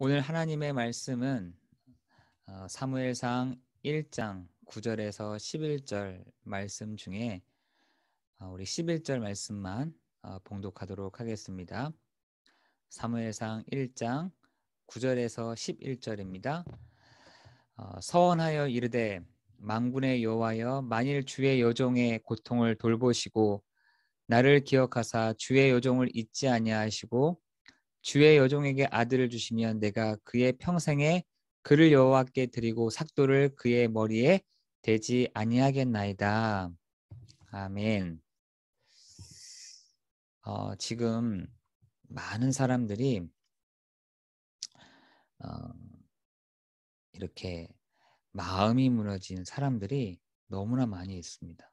오늘 하나님의 말씀은 사무엘상 1장 9절에서 11절 말씀 중에 우리 11절 말씀만 봉독하도록 하겠습니다. 사무엘상 1장 9절에서 11절입니다. 서원하여 이르되 만군의 여호와여, 만일 주의 여종의 고통을 돌보시고 나를 기억하사 주의 여종을 잊지 아니하시고 주의 여종에게 아들을 주시면 내가 그의 평생에 그를 여호와께 드리고 삭도를 그의 머리에 대지 아니하겠나이다. 아멘. 지금 많은 사람들이 이렇게 마음이 무너진 사람들이 너무나 많이 있습니다.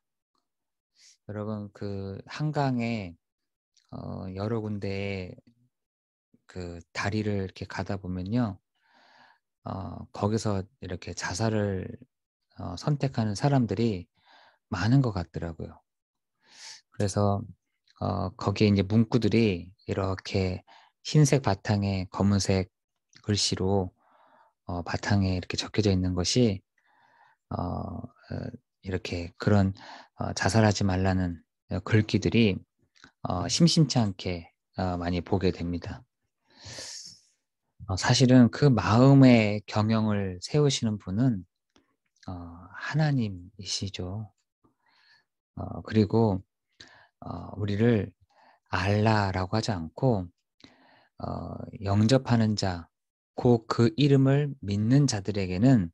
여러분, 그 한강에 여러 군데에 그 다리를 이렇게 가다 보면요, 거기서 이렇게 자살을 선택하는 사람들이 많은 것 같더라고요. 그래서 거기에 이제 문구들이 이렇게 흰색 바탕에 검은색 글씨로 바탕에 이렇게 적혀져 있는 것이 이렇게 그런 자살하지 말라는 글귀들이 심심치 않게 많이 보게 됩니다. 사실은 그 마음의 경영을 세우시는 분은 하나님이시죠. 그리고 우리를 알라라고 하지 않고 영접하는 자, 곧 그 이름을 믿는 자들에게는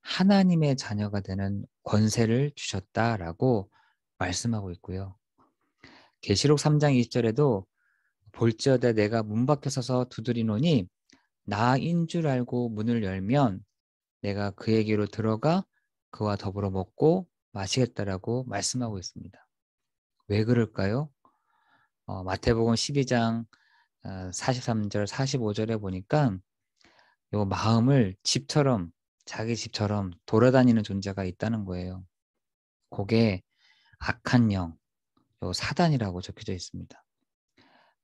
하나님의 자녀가 되는 권세를 주셨다라고 말씀하고 있고요. 계시록 3장 20절에도 볼지어다 내가 문 밖에 서서 두드리노니 나인 줄 알고 문을 열면 내가 그에게로 들어가 그와 더불어 먹고 마시겠다라고 말씀하고 있습니다. 왜 그럴까요? 마태복음 12장 43절 45절에 보니까 요 마음을 집처럼, 자기 집처럼 돌아다니는 존재가 있다는 거예요. 그게 악한 영, 요 사단이라고 적혀져 있습니다.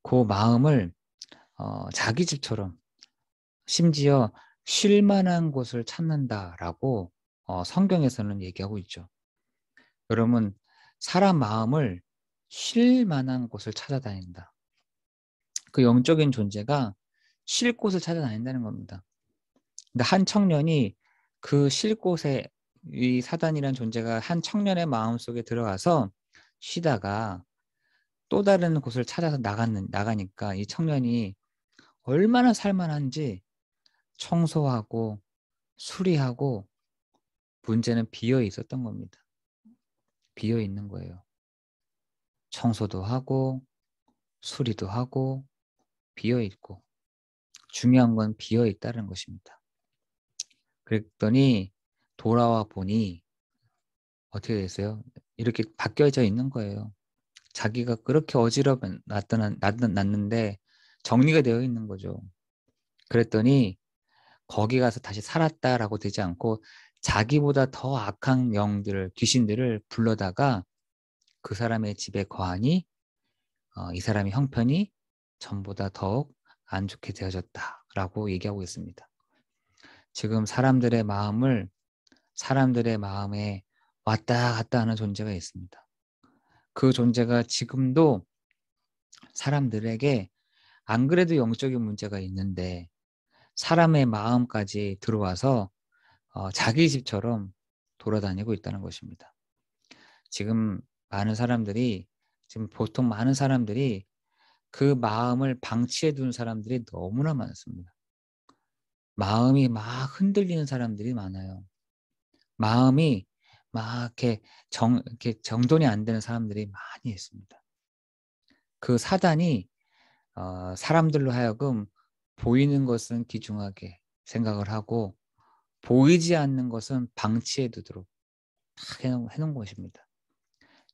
그 마음을 자기 집처럼, 심지어 쉴 만한 곳을 찾는다라고 성경에서는 얘기하고 있죠. 여러분, 사람 마음을 쉴 만한 곳을 찾아다닌다. 그 영적인 존재가 쉴 곳을 찾아다닌다는 겁니다. 근데 한 청년이 그 쉴 곳에 이 사단이라는 존재가 한 청년의 마음속에 들어가서 쉬다가 또 다른 곳을 찾아서 나가니까 이 청년이 얼마나 살만한지 청소하고 수리하고, 문제는 비어 있었던 겁니다. 비어 있는 거예요. 청소도 하고 수리도 하고 비어 있고, 중요한 건 비어 있다는 것입니다. 그랬더니 돌아와 보니 어떻게 됐어요? 이렇게 바뀌어져 있는 거예요. 자기가 그렇게 어지럽놨는데 정리가 되어 있는 거죠. 그랬더니 거기 가서 다시 살았다라고 되지 않고 자기보다 더 악한 영들을, 귀신들을 불러다가 그 사람의 집에 거하니 이 사람의 형편이 전보다 더욱 안 좋게 되어졌다라고 얘기하고 있습니다. 지금 사람들의 마음에 왔다 갔다 하는 존재가 있습니다. 그 존재가 지금도 사람들에게 안 그래도 영적인 문제가 있는데 사람의 마음까지 들어와서 자기 집처럼 돌아다니고 있다는 것입니다. 지금 보통 많은 사람들이 그 마음을 방치해 둔 사람들이 너무나 많습니다. 마음이 막 흔들리는 사람들이 많아요. 마음이 막 이렇게 정돈이 안 되는 사람들이 많이 있습니다. 그 사단이 사람들로 하여금 보이는 것은 귀중하게 생각을 하고 보이지 않는 것은 방치해 두도록 해놓은 것입니다.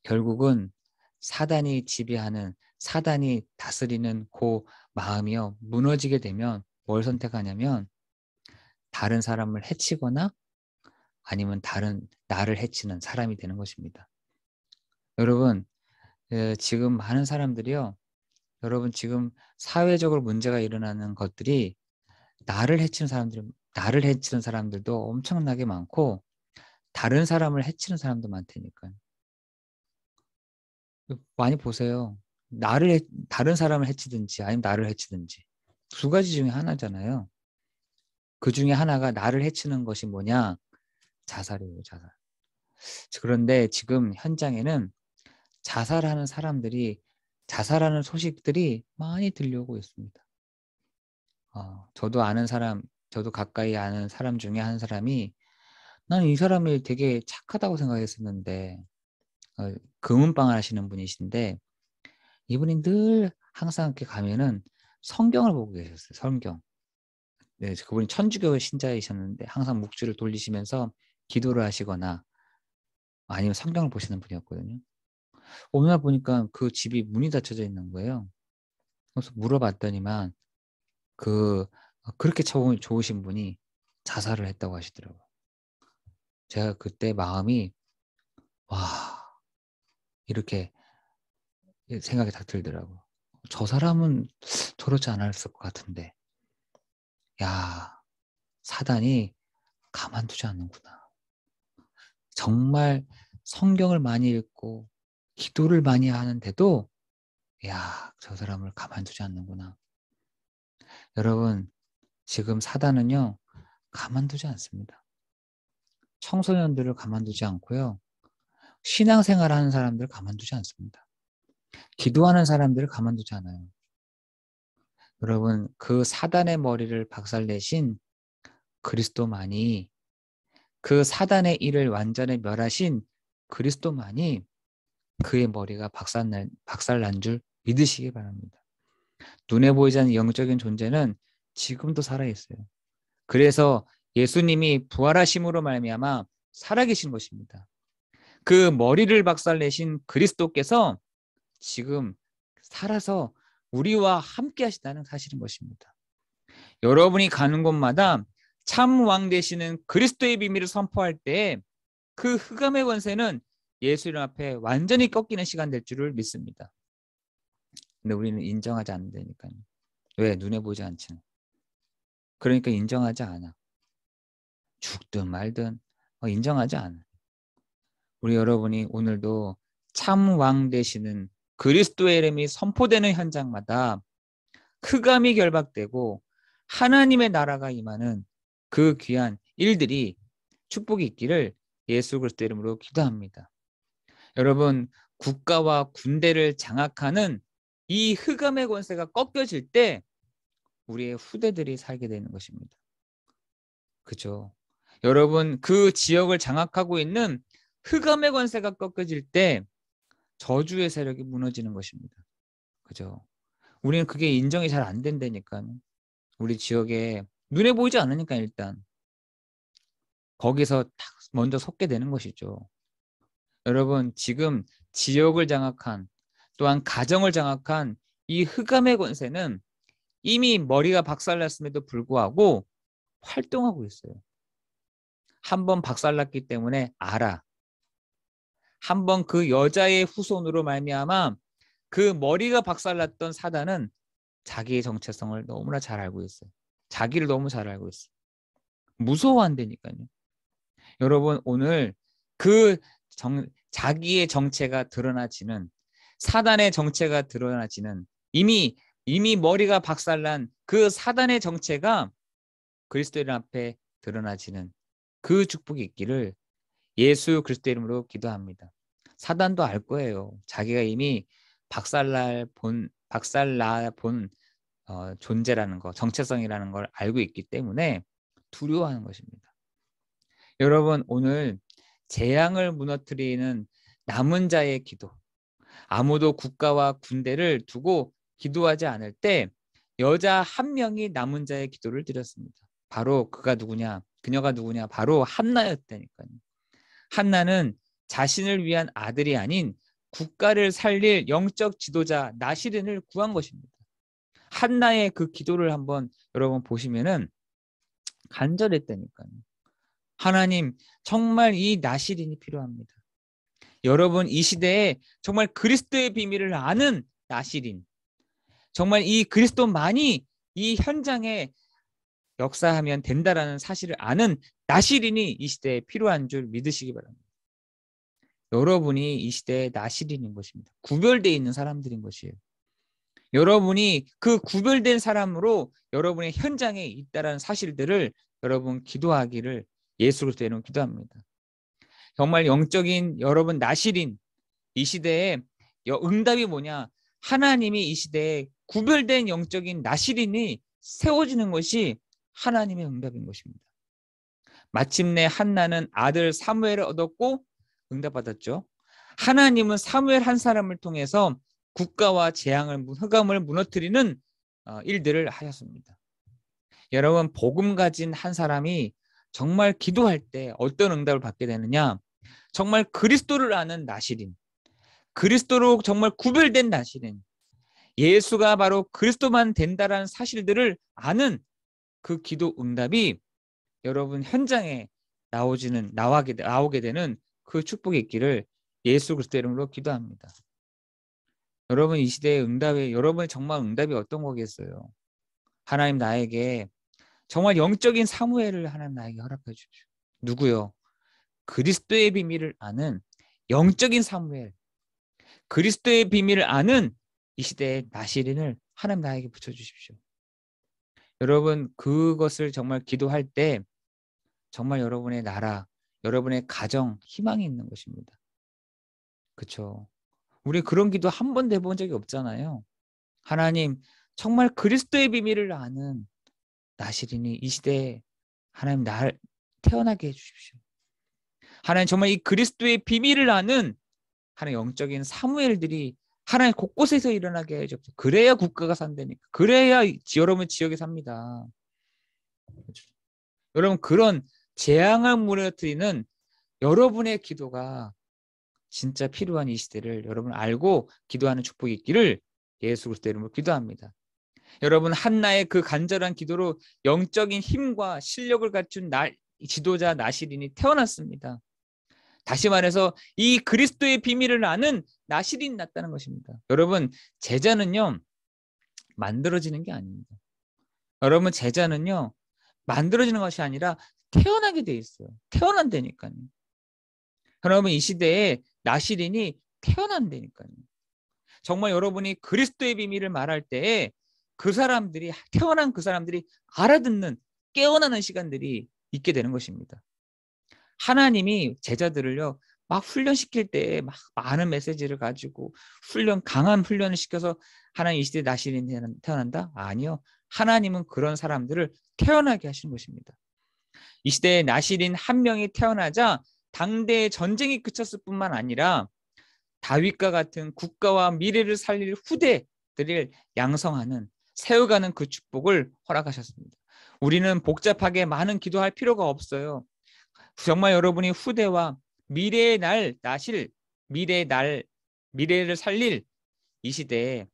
결국은 사단이 지배하는, 사단이 다스리는 그 마음이요, 무너지게 되면 뭘 선택하냐면 다른 사람을 해치거나 아니면 나를 해치는 사람이 되는 것입니다. 여러분, 지금 많은 사람들이요, 여러분 지금 사회적으로 문제가 일어나는 것들이 나를 해치는 사람들도 엄청나게 많고 다른 사람을 해치는 사람도 많다니까요. 많이 보세요. 다른 사람을 해치든지 아니면 나를 해치든지 두 가지 중에 하나잖아요. 그 중에 하나가 나를 해치는 것이 뭐냐? 자살이에요, 자살. 그런데 지금 현장에는 자살하는 소식들이 많이 들려오고 있습니다. 저도 가까이 아는 사람 중에 한 사람이 나는 이 사람이 되게 착하다고 생각했었는데 금은방을 하시는 분이신데 이분이 늘 항상 이렇게 가면은 성경을 보고 계셨어요. 성경. 네, 그분이 천주교 신자이셨는데 항상 묵주를 돌리시면서 기도를 하시거나 아니면 성경을 보시는 분이었거든요. 어느 날 보니까 그 집이 문이 닫혀져 있는 거예요. 그래서 물어봤더니만 그렇게 좋으신 분이 자살을 했다고 하시더라고요. 제가 그때 마음이 와 이렇게 생각이 딱 들더라고요. 저 사람은 저렇지 않았을 것 같은데 야 사단이 가만두지 않는구나. 정말 성경을 많이 읽고 기도를 많이 하는데도 야 저 사람을 가만두지 않는구나. 여러분 지금 사단은요 가만두지 않습니다. 청소년들을 가만두지 않고요. 신앙생활하는 사람들을 가만두지 않습니다. 기도하는 사람들을 가만두지 않아요. 여러분 그 사단의 머리를 박살내신 그리스도만이 그 사단의 일을 완전히 멸하신 그리스도만이 그의 머리가 박살난 줄 믿으시기 바랍니다. 눈에 보이지 않는 영적인 존재는 지금도 살아있어요. 그래서 예수님이 부활하심으로 말미암아 살아계신 것입니다. 그 머리를 박살내신 그리스도께서 지금 살아서 우리와 함께 하시다는 사실인 것입니다. 여러분이 가는 곳마다 참 왕 되시는 그리스도의 비밀을 선포할 때 그 흑암의 권세는 예수님 앞에 완전히 꺾이는 시간 될 줄을 믿습니다. 근데 우리는 인정하지 않는다니까요. 왜? 눈에 보이지 않지는. 그러니까 인정하지 않아. 죽든 말든 인정하지 않아. 우리 여러분이 오늘도 참 왕 되시는 그리스도의 이름이 선포되는 현장마다 흑암이 결박되고 하나님의 나라가 임하는 그 귀한 일들이 축복이 있기를 예수 그리스도 이름으로 기도합니다. 여러분 국가와 군대를 장악하는 이 흑암의 권세가 꺾여질 때 우리의 후대들이 살게 되는 것입니다. 그죠? 여러분 그 지역을 장악하고 있는 흑암의 권세가 꺾여질 때 저주의 세력이 무너지는 것입니다. 그죠? 우리는 그게 인정이 잘 안 된다니까요. 우리 지역에 눈에 보이지 않으니까 일단 거기서 딱 먼저 섰게 되는 것이죠. 여러분 지금 지역을 장악한 또한 가정을 장악한 이 흑암의 권세는 이미 머리가 박살났음에도 불구하고 활동하고 있어요. 한번 박살났기 때문에 알아. 한번 그 여자의 후손으로 말미암아 그 머리가 박살났던 사단은 자기의 정체성을 너무나 잘 알고 있어요. 자기를 너무 잘 알고 있어요. 무서워한다니까요. 여러분 오늘 그 자기의 정체가 드러나지는 사단의 정체가 드러나지는 이미 머리가 박살난 그 사단의 정체가 그리스도의 앞에 드러나지는 그 축복이 있기를 예수 그리스도 이름으로 기도합니다. 사단도 알 거예요. 자기가 이미 박살나 본 존재라는 거, 정체성이라는 걸 알고 있기 때문에 두려워하는 것입니다. 여러분 오늘 재앙을 무너뜨리는 남은 자의 기도, 아무도 국가와 군대를 두고 기도하지 않을 때 여자 한 명이 남은 자의 기도를 드렸습니다. 바로 그녀가 누구냐? 바로 한나였다니까요. 한나는 자신을 위한 아들이 아닌 국가를 살릴 영적 지도자 나시린을 구한 것입니다. 한나의 그 기도를 한번 여러분 보시면은 간절했다니까요. 하나님, 정말 이 나시린이 필요합니다. 여러분 이 시대에 정말 그리스도의 비밀을 아는 나시린, 정말 이 그리스도만이 이 현장에 역사하면 된다라는 사실을 아는 나시린이 이 시대에 필요한 줄 믿으시기 바랍니다. 여러분이 이 시대의 나시린인 것입니다. 구별되어 있는 사람들인 것이에요. 여러분이 그 구별된 사람으로 여러분의 현장에 있다라는 사실들을 여러분 기도하기를 예수 그리스도의 이름으로 기도합니다. 정말 영적인 여러분 나시린 이 시대에 응답이 뭐냐? 하나님이 이 시대에 구별된 영적인 나시린이 세워지는 것이 하나님의 응답인 것입니다. 마침내 한나는 아들 사무엘을 얻었고 응답받았죠. 하나님은 사무엘 한 사람을 통해서 국가와 재앙을 흑암을 무너뜨리는 일들을 하셨습니다. 여러분 복음 가진 한 사람이 정말 기도할 때 어떤 응답을 받게 되느냐? 정말 그리스도를 아는 나시린, 그리스도로 정말 구별된 나시린, 예수가 바로 그리스도만 된다라는 사실들을 아는 그 기도 응답이 여러분 현장에 나오게 되는 그 축복이 있기를 예수 그리스도 이름으로 기도합니다. 여러분 이 시대의 응답에 여러분의 정말 응답이 어떤 거겠어요? 하나님 나에게 정말 영적인 사무엘을 하나님 나에게 허락해 주십시오. 누구요? 그리스도의 비밀을 아는 영적인 사무엘, 그리스도의 비밀을 아는 이 시대의 나시린을 하나님 나에게 붙여주십시오. 여러분 그것을 정말 기도할 때 정말 여러분의 나라, 여러분의 가정 희망이 있는 것입니다. 그렇죠? 우리 그런 기도 한 번도 해본 적이 없잖아요. 하나님 정말 그리스도의 비밀을 아는 나시린이 이 시대에 하나님 날 태어나게 해주십시오. 하나님 정말 이 그리스도의 비밀을 아는 하나님 영적인 사무엘들이 하나님 곳곳에서 일어나게 해주십시오. 그래야 국가가 산다니까. 그래야 여러분 지역에 삽니다. 그렇죠? 여러분 그런 재앙을 무너뜨리는 여러분의 기도가 진짜 필요한 이 시대를 여러분 알고 기도하는 축복이 있기를 예수 그리스도 이름으로 기도합니다. 여러분 한나의 그 간절한 기도로 영적인 힘과 실력을 갖춘 지도자 나시린이 태어났습니다. 다시 말해서 이 그리스도의 비밀을 아는 나시린이 났다는 것입니다. 여러분 제자는요 만들어지는 게 아닙니다. 여러분 제자는요 만들어지는 것이 아니라 태어나게 돼 있어요. 태어난다니까요. 여러분 이 시대에 나시린이 태어난다니까요. 정말 여러분이 그리스도의 비밀을 말할 때에 태어난 그 사람들이 알아듣는 깨어나는 시간들이 있게 되는 것입니다. 하나님이 제자들을요 막 훈련시킬 때 막 많은 메시지를 가지고 강한 훈련을 시켜서 하나님 이 시대에 나시린이 태어난다? 아니요. 하나님은 그런 사람들을 태어나게 하시는 것입니다. 이 시대에 나시린 한 명이 태어나자 당대의 전쟁이 그쳤을 뿐만 아니라 다윗과 같은 국가와 미래를 살릴 후대들을 양성하는 세워가는 그 축복을 허락하셨습니다. 우리는 복잡하게 많은 기도할 필요가 없어요. 정말 여러분이 후대와 미래의 미래를 살릴 이 시대에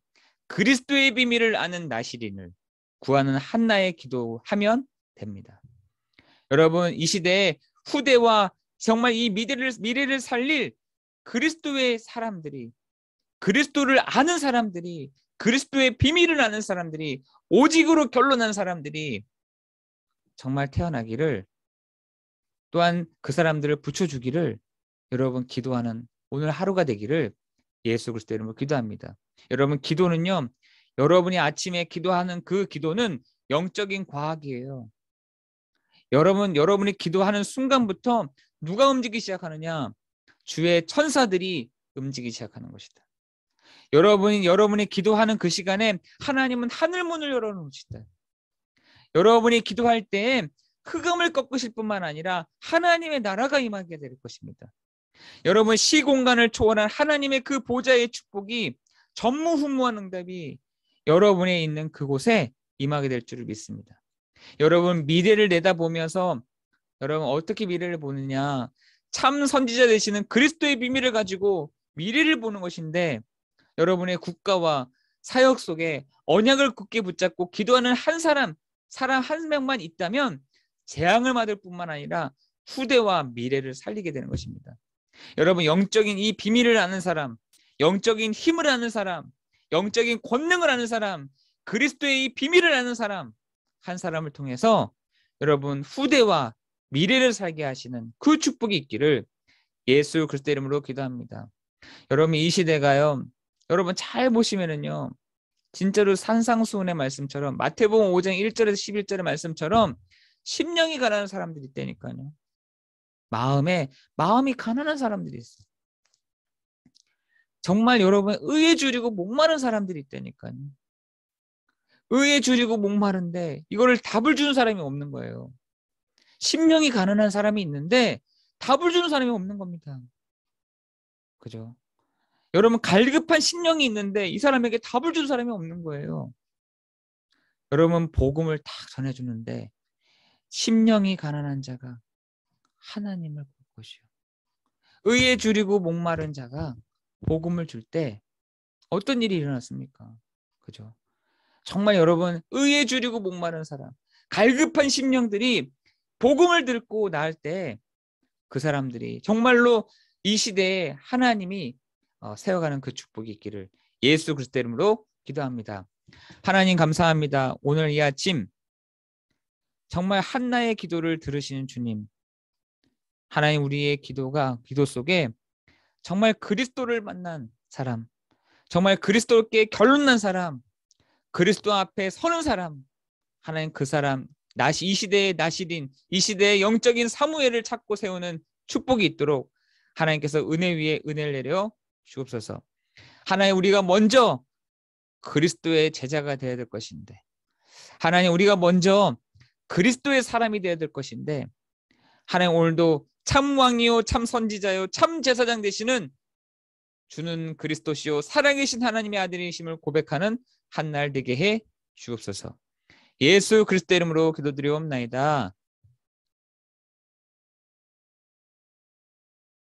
그리스도의 비밀을 아는 나시린을 구하는 한나의 기도하면 됩니다. 여러분 이 시대에 후대와 정말 이 미래를 살릴 그리스도의 사람들이, 그리스도를 아는 사람들이, 그리스도의 비밀을 아는 사람들이, 오직으로 결론난 사람들이 정말 태어나기를, 또한 그 사람들을 붙여주기를 여러분 기도하는 오늘 하루가 되기를 예수 그리스도 이름으로 기도합니다. 여러분 기도는요, 여러분이 아침에 기도하는 그 기도는 영적인 과학이에요. 여러분이 기도하는 순간부터 누가 움직이기 시작하느냐? 주의 천사들이 움직이기 시작하는 것이다. 여러분이 기도하는 그 시간에 하나님은 하늘문을 열어놓으시다. 여러분이 기도할 때 흑암을 꺾으실 뿐만 아니라 하나님의 나라가 임하게 될 것입니다. 여러분 시공간을 초월한 하나님의 그 보좌의 축복이 전무후무한 응답이 여러분의 있는 그곳에 임하게 될 줄을 믿습니다. 여러분 미래를 내다보면서 여러분 어떻게 미래를 보느냐? 참 선지자 되시는 그리스도의 비밀을 가지고 미래를 보는 것인데 여러분의 국가와 사역 속에 언약을 굳게 붙잡고 기도하는 사람 한 명만 있다면 재앙을 맞을 뿐만 아니라 후대와 미래를 살리게 되는 것입니다. 여러분 영적인 이 비밀을 아는 사람, 영적인 힘을 아는 사람, 영적인 권능을 아는 사람, 그리스도의 이 비밀을 아는 사람, 한 사람을 통해서 여러분 후대와 미래를 살게 하시는 그 축복이 있기를 예수 그리스도 이름으로 기도합니다. 여러분 이 시대가요. 여러분 잘 보시면은요. 진짜로 산상수훈의 말씀처럼 마태복음 5장 1절에서 11절의 말씀처럼 심령이 가난한 사람들이 있다니까요. 마음이 가난한 사람들이 있어요. 정말 여러분 의에 줄이고 목마른 사람들이 있다니까요. 의에 줄이고 목마른데 이거를 답을 주는 사람이 없는 거예요. 심령이 가난한 사람이 있는데 답을 주는 사람이 없는 겁니다. 그죠? 여러분 갈급한 심령이 있는데 이 사람에게 답을 주는 사람이 없는 거예요. 여러분 복음을 딱 전해주는데 심령이 가난한 자가 하나님을 볼 것이요. 의에 줄이고 목마른 자가 복음을 줄 때 어떤 일이 일어났습니까? 그죠? 정말 여러분 의에 줄이고 목마른 사람, 갈급한 심령들이 복음을 듣고 나을 때 그 사람들이 정말로 이 시대에 하나님이 세워가는 그 축복이 있기를 예수 그리스도 이름으로 기도합니다. 하나님 감사합니다. 오늘 이 아침 정말 한나의 기도를 들으시는 주님, 하나님 우리의 기도 속에 정말 그리스도를 만난 사람, 정말 그리스도께 결론난 사람, 그리스도 앞에 서는 사람, 하나님 그 사람 이 시대의 나시린, 이 시대의 영적인 사무엘을 찾고 세우는 축복이 있도록 하나님께서 은혜 위에 은혜를 내려 주옵소서. 하나님 우리가 먼저 그리스도의 제자가 되어야 될 것인데, 하나님 우리가 먼저 그리스도의 사람이 되어야 될 것인데, 하나님 오늘도 참 왕이요 참 선지자요 참 제사장 되시는 주는 그리스도시요 살아계신 하나님의 아들이심을 고백하는 한 날 되게 해 주옵소서. 예수 그리스도 이름으로 기도드리옵나이다.